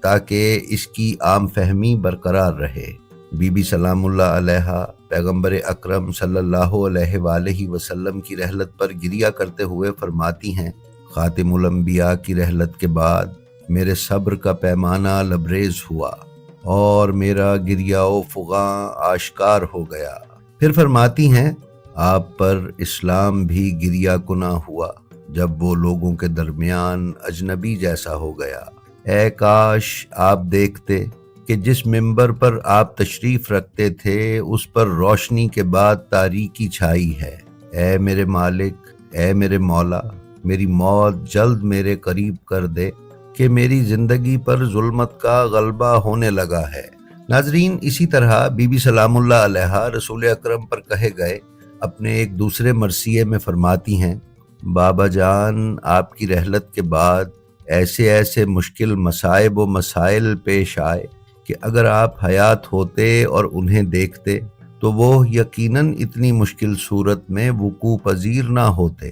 تاکہ اس کی عام فہمی برقرار رہے۔ بی بی سلام اللہ علیہا پیغمبر اکرم صلی اللہ علیہ وآلہ وسلم کی رحلت پر گریہ کرتے ہوئے فرماتی ہیں، خاتم الانبیاء کی رحلت کے بعد میرے صبر کا پیمانہ لبریز ہوا اور میرا گریہ و فغاں آشکار ہو گیا۔ پھر فرماتی ہیں، آپ پر اسلام بھی گریہ کناں ہوا جب وہ لوگوں کے درمیان اجنبی جیسا ہو گیا۔ اے کاش آپ دیکھتے کہ جس ممبر پر آپ تشریف رکھتے تھے اس پر روشنی کے بعد تاریکی چھائی ہے۔ اے میرے مالک، اے میرے مولا، میری موت جلد میرے قریب کر دے کہ میری زندگی پر ظلمت کا غلبہ ہونے لگا ہے۔ ناظرین، اسی طرح بی بی سلام اللہ علیہا رسول اکرم پر کہے گئے اپنے ایک دوسرے مرثیے میں فرماتی ہیں، بابا جان، آپ کی رحلت کے بعد ایسے مشکل مصائب و مسائل پیش آئے کہ اگر آپ حیات ہوتے اور انہیں دیکھتے تو وہ یقیناً اتنی مشکل صورت میں وقوع پذیر نہ ہوتے۔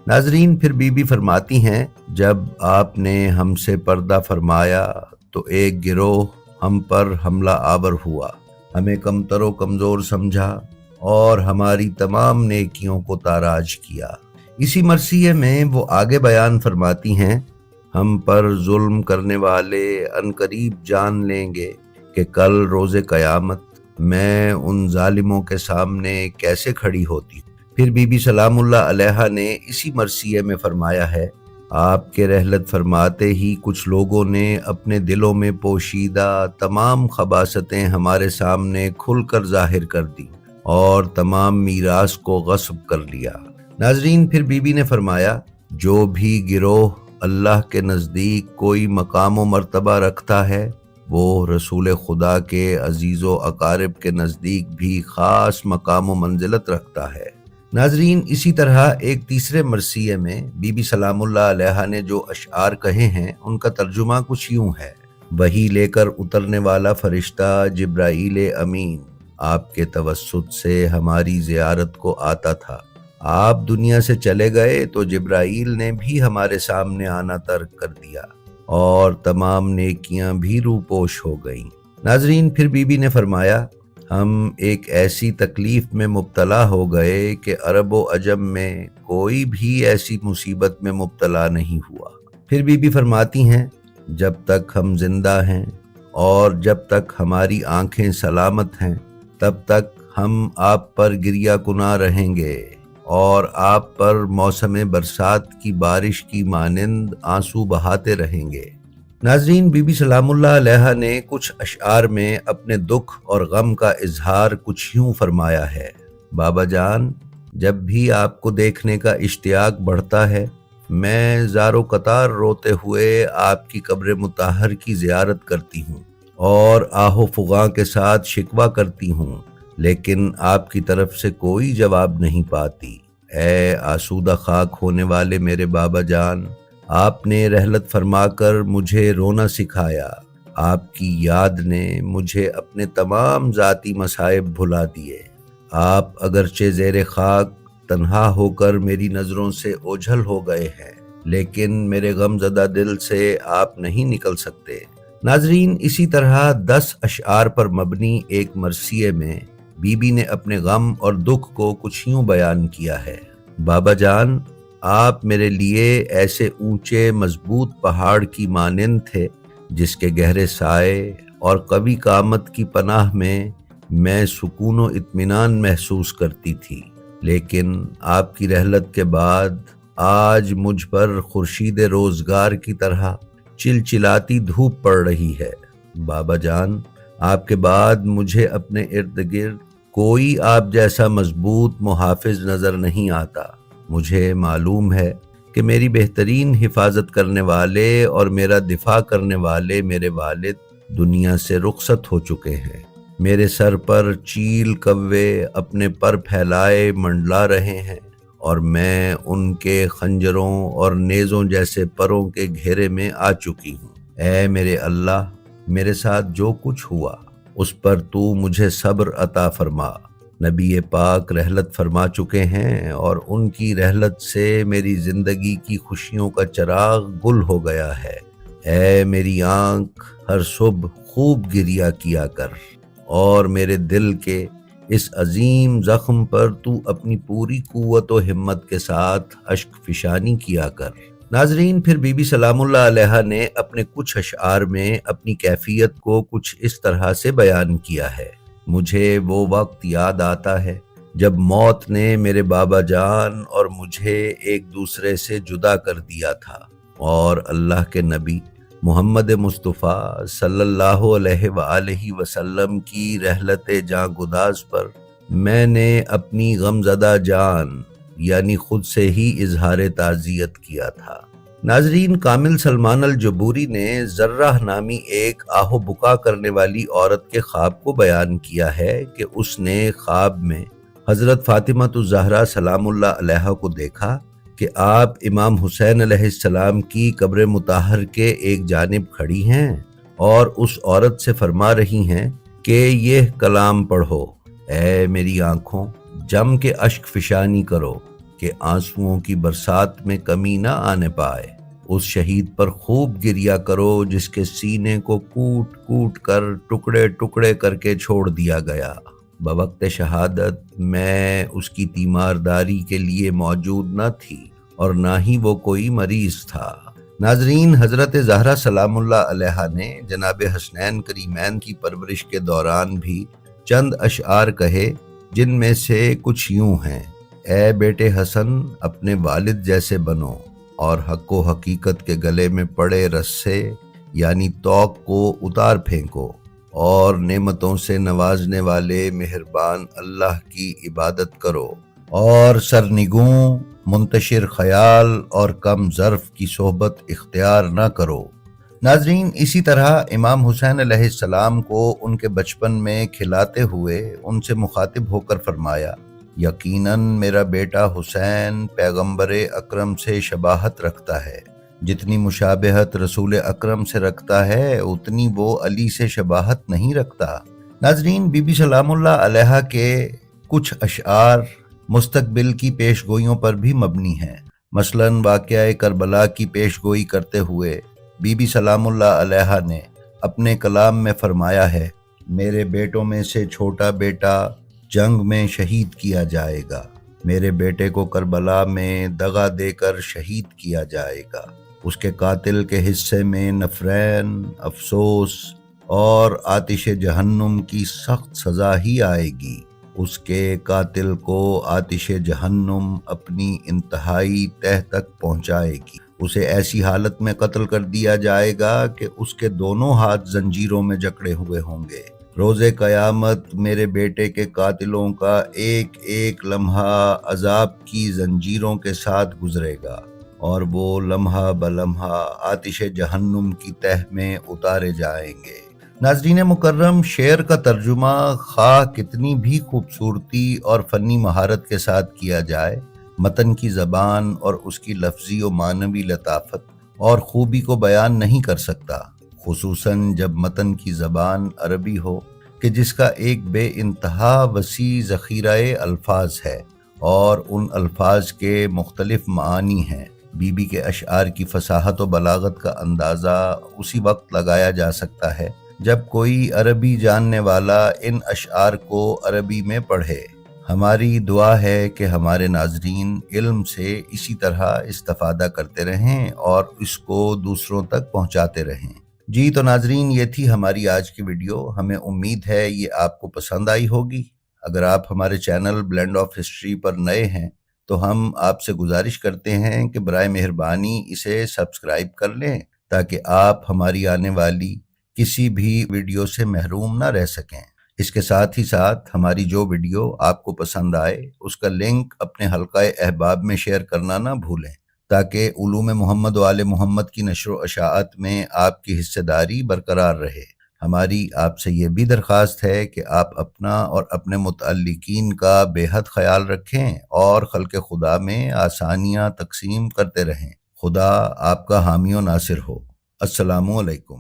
ناظرین، پھر بی بی فرماتی ہیں، جب آپ نے ہم سے پردہ فرمایا تو ایک گروہ ہم پر حملہ آور ہوا، ہمیں کمتر و کمزور سمجھا اور ہماری تمام نیکیوں کو تاراج کیا۔ اسی مرثیے میں وہ آگے بیان فرماتی ہیں، ہم پر ظلم کرنے والے عنقریب جان لیں گے کہ کل روز قیامت میں ان ظالموں کے سامنے کیسے کھڑی ہوتی ہوں۔ پھر بی بی سلام اللہ علیہا نے اسی مرثیے میں فرمایا ہے، آپ کے رحلت فرماتے ہی کچھ لوگوں نے اپنے دلوں میں پوشیدہ تمام خباثتیں ہمارے سامنے کھل کر ظاہر کر دی اور تمام میراث کو غصب کر لیا۔ ناظرین، پھر بی بی نے فرمایا، جو بھی گروہ اللہ کے نزدیک کوئی مقام و مرتبہ رکھتا ہے وہ رسول خدا کے عزیز و اقارب کے نزدیک بھی خاص مقام و منزلت رکھتا ہے۔ ناظرین، اسی طرح ایک تیسرے مرثیے میں بی بی سلام اللہ علیہا نے جو اشعار کہے ہیں ان کا ترجمہ کچھ یوں ہے، وہی لے کر اترنے والا فرشتہ جبرائیل امین آپ کے توسط سے ہماری زیارت کو آتا تھا۔ آپ دنیا سے چلے گئے تو جبرائیل نے بھی ہمارے سامنے آنا ترک کر دیا اور تمام نیکیاں بھی روپوش ہو گئیں۔ ناظرین، پھر بی بی نے فرمایا، ہم ایک ایسی تکلیف میں مبتلا ہو گئے کہ عرب و عجم میں کوئی بھی ایسی مصیبت میں مبتلا نہیں ہوا۔ پھر بی بی فرماتی ہیں، جب تک ہم زندہ ہیں اور جب تک ہماری آنکھیں سلامت ہیں تب تک ہم آپ پر گریہ کناں رہیں گے اور آپ پر موسم برسات کی بارش کی مانند آنسو بہاتے رہیں گے۔ ناظرین، بی بی سلام اللہ علیہا نے کچھ اشعار میں اپنے دکھ اور غم کا اظہار کچھ یوں فرمایا ہے، بابا جان، جب بھی آپ کو دیکھنے کا اشتیاق بڑھتا ہے میں زار و قطار روتے ہوئے آپ کی قبر مطہر کی زیارت کرتی ہوں اور آہ و فغاں کے ساتھ شکوہ کرتی ہوں، لیکن آپ کی طرف سے کوئی جواب نہیں پاتی۔ اے آسودہ خاک ہونے والے میرے بابا جان، آپ نے رحلت فرما کر مجھے رونا سکھایا، آپ کی یاد نے مجھے اپنے تمام ذاتی مصائب بھلا دیے۔ آپ اگرچہ زیر خاک تنہا ہو کر میری نظروں سے اوجھل ہو گئے ہیں، لیکن میرے غم زدہ دل سے آپ نہیں نکل سکتے۔ ناظرین، اسی طرح 10 اشعار پر مبنی ایک مرثیے میں بی بی نے اپنے غم اور دکھ کو کچھ یوں بیان کیا ہے، بابا جان، آپ میرے لیے ایسے اونچے مضبوط پہاڑ کی مانند تھے جس کے گہرے سائے اور قوی قامت کی پناہ میں سکون و اطمینان محسوس کرتی تھی، لیکن آپ کی رحلت کے بعد آج مجھ پر خورشید روزگار کی طرح چلچلاتی دھوپ پڑ رہی ہے۔ بابا جان، آپ کے بعد مجھے اپنے ارد گرد کوئی آپ جیسا مضبوط محافظ نظر نہیں آتا۔ مجھے معلوم ہے کہ میری بہترین حفاظت کرنے والے اور میرا دفاع کرنے والے میرے والد دنیا سے رخصت ہو چکے ہیں۔ میرے سر پر چیل کوے اپنے پر پھیلائے منڈلا رہے ہیں اور میں ان کے خنجروں اور نیزوں جیسے پروں کے گھیرے میں آ چکی ہوں۔ اے میرے اللہ، میرے ساتھ جو کچھ ہوا اس پر تو مجھے صبر عطا فرما۔ نبی پاک رحلت فرما چکے ہیں اور ان کی رحلت سے میری زندگی کی خوشیوں کا چراغ گل ہو گیا ہے۔ اے میری آنکھ ہر صبح خوب گریا کیا کر، اور میرے دل کے اس عظیم زخم پر تو اپنی پوری قوت و ہمت کے ساتھ اشک فشانی کیا کر۔ ناظرین، پھر بی بی سلام اللہ علیہا نے اپنے کچھ اشعار میں اپنی کیفیت کو کچھ اس طرح سے بیان کیا ہے۔ مجھے وہ وقت یاد آتا ہے جب موت نے میرے بابا جان اور مجھے ایک دوسرے سے جدا کر دیا تھا، اور اللہ کے نبی محمد مصطفیٰ صلی اللہ علیہ وآلہ وسلم کی رحلت جاں گداز پر میں نے اپنی غمزدہ جان یعنی خود سے ہی اظہار تعزیت کیا تھا۔ ناظرین، کامل سلمان الجبوری نے ذرہ نامی ایک آہ و بکا کرنے والی عورت کے خواب کو بیان کیا ہے کہ اس نے خواب میں حضرت فاطمہ الزہرا سلام اللہ علیہا کو دیکھا کہ آپ امام حسین علیہ السلام کی قبر مطہر کے ایک جانب کھڑی ہیں اور اس عورت سے فرما رہی ہیں کہ یہ کلام پڑھو: اے میری آنکھوں، جم کے اشک فشانی کرو کہ آنسوؤں کی برسات میں کمی نہ آنے پائے۔ اس شہید پر خوب گریا کرو جس کے سینے کو کوٹ کوٹ کر ٹکڑے ٹکڑے کر کے چھوڑ دیا گیا۔ بوقت شہادت میں اس کی تیمارداری کے لیے موجود نہ تھی اور نہ ہی وہ کوئی مریض تھا۔ ناظرین، حضرت زہرا سلام اللہ علیہا نے جناب حسنین کریمین کی پرورش کے دوران بھی چند اشعار کہے، جن میں سے کچھ یوں ہیں: اے بیٹے حسن، اپنے والد جیسے بنو، اور حق و حقیقت کے گلے میں پڑے رسے یعنی توق کو اتار پھینکو، اور نعمتوں سے نوازنے والے مہربان اللہ کی عبادت کرو، اور سرنگوں، منتشر خیال اور کم ظرف کی صحبت اختیار نہ کرو۔ ناظرین، اسی طرح امام حسین علیہ السلام کو ان کے بچپن میں کھلاتے ہوئے ان سے مخاطب ہو کر فرمایا: یقیناً میرا بیٹا حسین پیغمبر اکرم سے شباہت رکھتا ہے، جتنی مشابہت رسول اکرم سے رکھتا ہے اتنی وہ علی سے شباہت نہیں رکھتا۔ ناظرین، بی بی سلام اللہ علیہا کے کچھ اشعار مستقبل کی پیش گوئیوں پر بھی مبنی ہیں۔ مثلاً واقعہ کربلا کی پیش گوئی کرتے ہوئے بی بی سلام اللہ علیہا نے اپنے کلام میں فرمایا ہے: میرے بیٹوں میں سے چھوٹا بیٹا جنگ میں شہید کیا جائے گا، میرے بیٹے کو کربلا میں دغا دے کر شہید کیا جائے گا، اس کے قاتل کے حصے میں نفرین، افسوس اور آتش جہنم کی سخت سزا ہی آئے گی۔ اس کے قاتل کو آتش جہنم اپنی انتہائی تہ تک پہنچائے گی، اسے ایسی حالت میں قتل کر دیا جائے گا کہ اس کے دونوں ہاتھ زنجیروں میں جکڑے ہوئے ہوں گے۔ روز قیامت میرے بیٹے کے قاتلوں کا ایک ایک لمحہ عذاب کی زنجیروں کے ساتھ گزرے گا، اور وہ لمحہ بلمحہ آتش جہنم کی تہ میں اتارے جائیں گے۔ ناظرین مکرم، شعر کا ترجمہ خواہ کتنی بھی خوبصورتی اور فنی مہارت کے ساتھ کیا جائے، متن کی زبان اور اس کی لفظی و معنوی لطافت اور خوبی کو بیان نہیں کر سکتا، خصوصاً جب متن کی زبان عربی ہو کہ جس کا ایک بے انتہا وسیع ذخیرہ الفاظ ہے اور ان الفاظ کے مختلف معانی ہیں۔ بی بی کے اشعار کی فصاحت و بلاغت کا اندازہ اسی وقت لگایا جا سکتا ہے جب کوئی عربی جاننے والا ان اشعار کو عربی میں پڑھے۔ ہماری دعا ہے کہ ہمارے ناظرین علم سے اسی طرح استفادہ کرتے رہیں اور اس کو دوسروں تک پہنچاتے رہیں۔ جی تو ناظرین، یہ تھی ہماری آج کی ویڈیو۔ ہمیں امید ہے یہ آپ کو پسند آئی ہوگی۔ اگر آپ ہمارے چینل بلینڈ آف ہسٹری پر نئے ہیں تو ہم آپ سے گزارش کرتے ہیں کہ برائے مہربانی اسے سبسکرائب کر لیں تاکہ آپ ہماری آنے والی کسی بھی ویڈیو سے محروم نہ رہ سکیں۔ اس کے ساتھ ہی ساتھ ہماری جو ویڈیو آپ کو پسند آئے اس کا لنک اپنے حلقہ احباب میں شیئر کرنا نہ بھولیں تاکہ علوم محمد و آل محمد کی نشر و اشاعت میں آپ کی حصہ داری برقرار رہے۔ ہماری آپ سے یہ بھی درخواست ہے کہ آپ اپنا اور اپنے متعلقین کا بے حد خیال رکھیں اور خلق خدا میں آسانیاں تقسیم کرتے رہیں۔ خدا آپ کا حامی و ناصر ہو۔ السلام علیکم۔